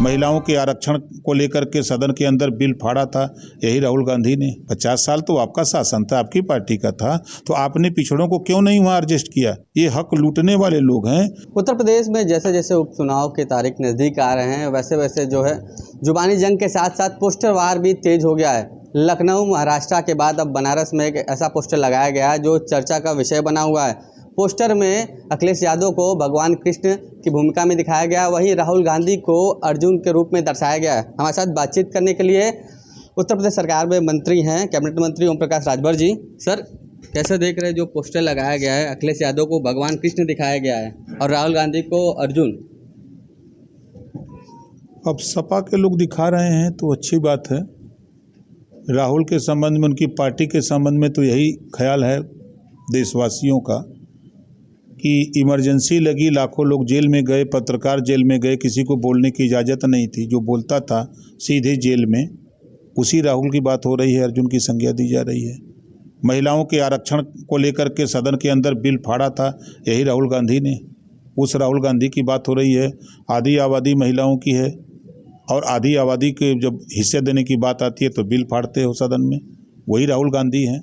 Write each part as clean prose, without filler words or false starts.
महिलाओं के आरक्षण को लेकर के सदन के अंदर बिल फाड़ा था, यही राहुल गांधी ने। 50 साल तो आपका शासन था, आपकी पार्टी का था, तो आपने पिछड़ों को क्यों नहीं वहाँ एडजस्ट किया? ये हक लूटने वाले लोग हैं। उत्तर प्रदेश में जैसे जैसे उपचुनाव की तारीख नज़दीक आ रहे हैं वैसे वैसे जो है जुबानी जंग के साथ साथ पोस्टर वार भी तेज हो गया है। लखनऊ महाराष्ट्र के बाद अब बनारस में एक ऐसा पोस्टर लगाया गया है जो चर्चा का विषय बना हुआ है। पोस्टर में अखिलेश यादव को भगवान कृष्ण की भूमिका में दिखाया गया, वहीं राहुल गांधी को अर्जुन के रूप में दर्शाया गया है। हमारे साथ बातचीत करने के लिए उत्तर प्रदेश सरकार में मंत्री हैं, कैबिनेट मंत्री ओम प्रकाश राजभर जी। सर, कैसे देख रहे हैं जो पोस्टर लगाया गया है, अखिलेश यादव को भगवान कृष्ण दिखाया गया है और राहुल गांधी को अर्जुन? अब सपा के लोग दिखा रहे हैं तो अच्छी बात है। राहुल के संबंध में, उनकी पार्टी के संबंध में तो यही ख्याल है देशवासियों का कि इमरजेंसी लगी, लाखों लोग जेल में गए, पत्रकार जेल में गए, किसी को बोलने की इजाज़त नहीं थी, जो बोलता था सीधे जेल में। उसी राहुल की बात हो रही है, अर्जुन की संज्ञा दी जा रही है। महिलाओं के आरक्षण को लेकर के सदन के अंदर बिल फाड़ा था, यही राहुल गांधी ने। उस राहुल गांधी की बात हो रही है। आधी आबादी महिलाओं की है और आधी आबादी के जब हिस्से देने की बात आती है तो बिल फाड़ते हो सदन में, वही राहुल गांधी हैं।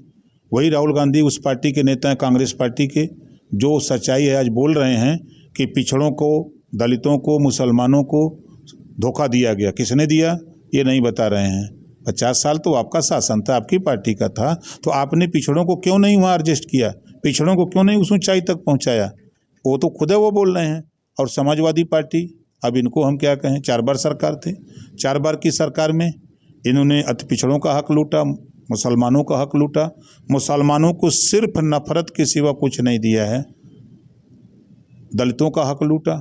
वही राहुल गांधी उस पार्टी के नेता हैं, कांग्रेस पार्टी के, जो सच्चाई है आज बोल रहे हैं कि पिछड़ों को, दलितों को, मुसलमानों को धोखा दिया गया। किसने दिया ये नहीं बता रहे हैं। 50 साल तो आपका शासन था, आपकी पार्टी का था, तो आपने पिछड़ों को क्यों नहीं वहाँ एडजस्ट किया? पिछड़ों को क्यों नहीं उस ऊंचाई तक पहुँचाया? वो तो खुद है, वो बोल रहे हैं। और समाजवादी पार्टी, अब इनको हम क्या कहें, 4 बार सरकार थे, 4 बार की सरकार में इन्होंने अति पिछड़ों का हक लूटा, मुसलमानों का हक लूटा। मुसलमानों को सिर्फ नफरत के सिवा कुछ नहीं दिया है। दलितों का हक लूटा।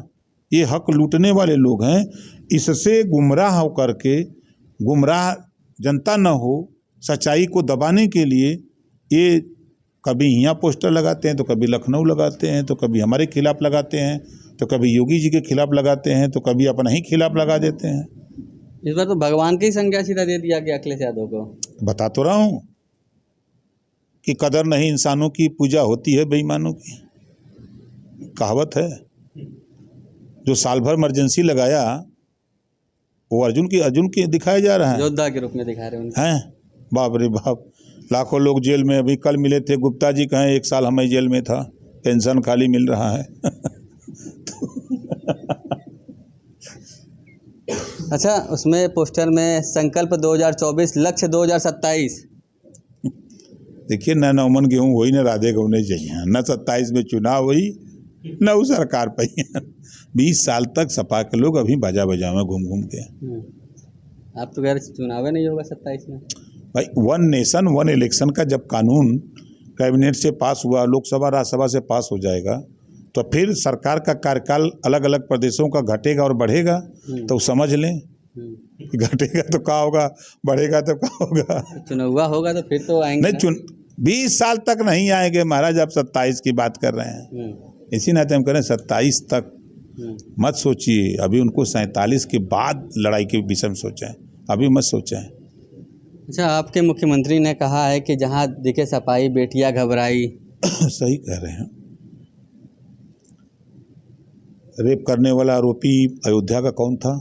ये हक लूटने वाले लोग हैं। इससे गुमराह होकर के, गुमराह जनता न हो, सच्चाई को दबाने के लिए ये कभी यहाँ पोस्टर लगाते हैं तो कभी लखनऊ लगाते हैं, तो कभी हमारे खिलाफ लगाते हैं, तो कभी योगी जी के खिलाफ लगाते हैं, तो कभी अपना ही खिलाफ लगा देते हैं। इस बार तो भगवान की संज्ञा सीधा दे दिया गया अखिलेश यादव को। बता तो रहा हूँ कि कदर नहीं इंसानों की, पूजा होती है बेईमानों की। कहावत है। जो साल भर इमरजेंसी लगाया वो अर्जुन की दिखाया जा रहा है, योद्धा के रूप में दिखा रहे हैं। बाप रे बाप, लाखों लोग जेल में। अभी कल मिले थे गुप्ता जी, कहें 1 साल हमें जेल में था, पेंशन खाली मिल रहा है। अच्छा, उसमें पोस्टर में संकल्प 2024, लक्ष्य 2027। देखिए, न नौमन गेहूँ वही, न राधे गौने चाहिए, न 27 में चुनाव हुई, न उस सरकार पाई। 20 साल तक सपा के लोग अभी बाजा बजा में घूम घूम के। आप तो कह रहे चुनाव नहीं होगा 27 में। भाई, 1 नेशन 1 इलेक्शन का जब कानून कैबिनेट से पास हुआ, लोकसभा राज्यसभा से पास हो जाएगा, तो फिर सरकार का कार्यकाल अलग अलग प्रदेशों का घटेगा और बढ़ेगा। तो समझ लें, घटेगा तो क्या होगा, बढ़ेगा तो क्या होगा। चुनाव होगा तो फिर तो आएंगे नहीं, 20 साल तक नहीं आएंगे महाराज। आप 27 की बात कर रहे हैं, इसी नाते हम कह रहे हैं 27 तक मत सोचिए। अभी उनको 47 के बाद लड़ाई के विषय में सोचें, अभी मत सोचें। अच्छा, आपके मुख्यमंत्री ने कहा है कि जहां दिखे सपाई बेटियां घबराई। सही कह रहे हैं। रेप करने वाला आरोपी अयोध्या का कौन था?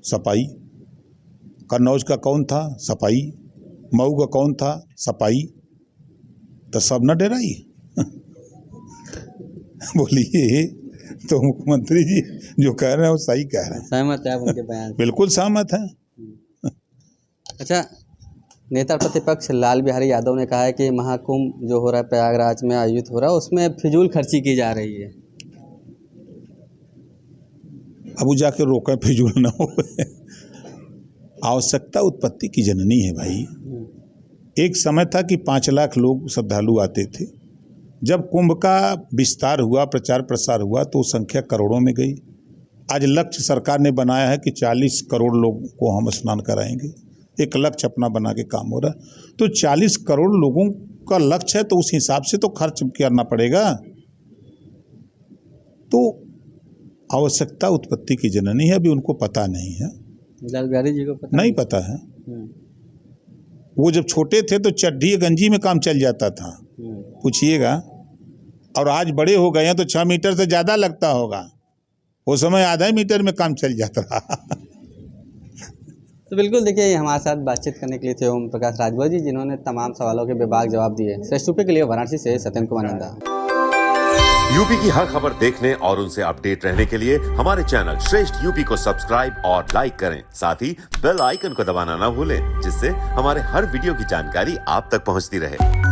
सपाई। कन्नौज का कौन था? सपाई। मऊ का कौन था? सपाई। तो सब न डराई। बोलिए, तो मुख्यमंत्री जी जो कह रहे हैं वो सही कह रहे हैं। सहमत है आप उनके बयान से? बिल्कुल सहमत है। अच्छा, नेता प्रतिपक्ष लाल बिहारी यादव ने कहा है कि महाकुंभ जो हो रहा है, प्रयागराज में आयोजित हो रहा है, उसमें फिजूल खर्ची की जा रही है। अब वो जाके रोकें, फिजूल ना हो। आवश्यकता उत्पत्ति की जननी है भाई। एक समय था कि 5 लाख लोग श्रद्धालु आते थे। जब कुंभ का विस्तार हुआ, प्रचार प्रसार हुआ, तो संख्या करोड़ों में गई। आज लक्ष्य सरकार ने बनाया है कि 40 करोड़ लोगों को हम स्नान कराएंगे। एक लक्ष्य अपना बना के काम हो रहा है। तो 40 करोड़ लोगों का लक्ष्य है, तो उस हिसाब से तो खर्च करना पड़ेगा। तो आवश्यकता उत्पत्ति की जननी है, अभी उनको पता नहीं है। लाल बिहारी जी को नहीं पता है। वो जब छोटे थे तो चड्ढी गंजी में काम चल जाता था, पूछिएगा। और आज बड़े हो गए हैं तो 6 मीटर से ज़्यादा लगता होगा, उस समय आधा मीटर में काम चल जाता रहा। तो बिल्कुल देखिए, ये हमारे साथ बातचीत करने के लिए थे ओम प्रकाश राजभर जी, जिन्होंने तमाम सवालों के बेबाक जवाब दिए। श्रेष्ठ यूपी के लिए वाराणसी से सत्येंद्र कुमार नंदा। यूपी की हर खबर देखने और उनसे अपडेट रहने के लिए हमारे चैनल श्रेष्ठ यूपी को सब्सक्राइब और लाइक करें। साथ ही बेल आइकन को दबाना ना भूलें, जिससे हमारे हर वीडियो की जानकारी आप तक पहुंचती रहे।